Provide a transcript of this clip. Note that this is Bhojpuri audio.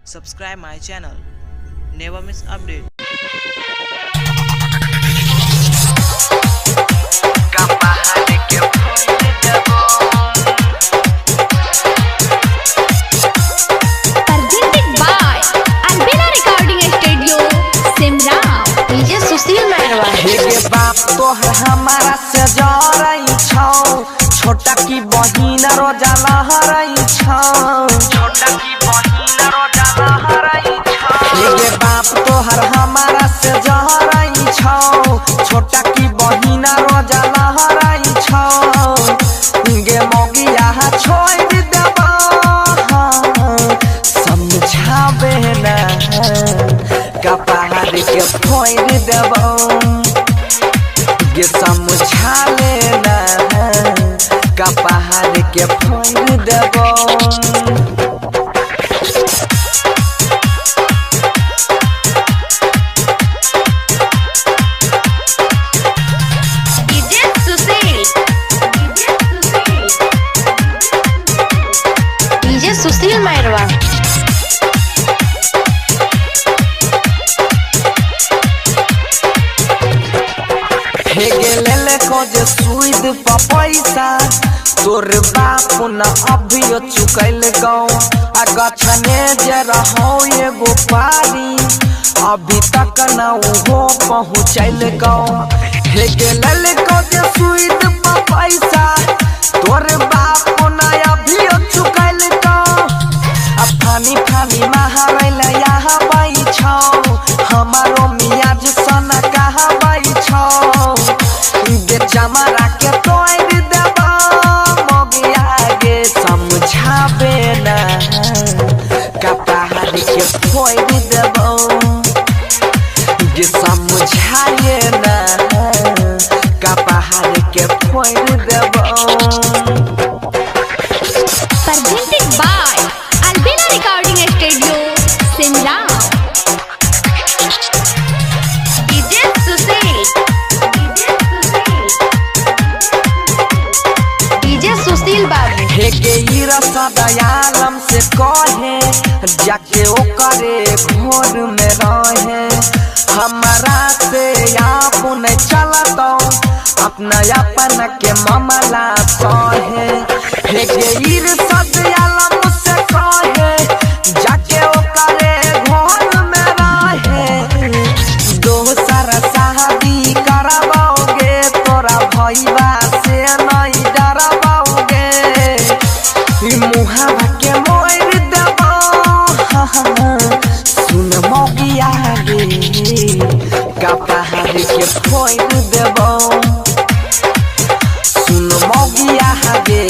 subscribe my channel. Never miss update. बाप तोहर हमारा से जरई छौ, छोटा की बहिन रोजा लहरई छौ, छोटा की बहिन रोजा लहरई छौ। गे बाप तोहर हमारा से जरई छौ, छोटा की बहिन रोजा लहरई छौ। गे मोगिया छोड़ देबो समझाबे ना कपार के फोड़ देबो, ये समझा लेना का पहाड़ के फोड़ देबो। डीजे सुशील मैरवा ले खोजे सुईद पैसा तोर बाप न अभियो चुकैल गौ, गछने जे रहो एगो पारी अभी तक न उहो पहुँचल गौ। हे गेल खोजे सुईद पैसा तोर बाप न अभियो चुकैल गौ, फानी फानी महारैल यहाँ बाई छौ, हमारो मियाज सना कहाँ बाई छौ। जमारा के तोड़ देबो मोगिया गे समझाबे ना का पहाड़ के फोड़ देबो, गे समझाए ना का पहाड़ के फोड़ देबो। presented by Albina Recording Studio, Simla। DJ Sushil बाबू हे के रसदयालम से कहे जाके ओकरे घोर में रहे, हमारा से आपन चलतो अपना अपन के मामला सहे। हे के रसदयालम से कहे जाके ओकरे घोर में रहे, दोसर शादी करवाओगे तोरा भईवा से नहीं डरवाओगे, मुहावा के मोड़ देबो सुन मोगिया गे का पहाड़ के फोड़ देबो, सुन मोगिया गे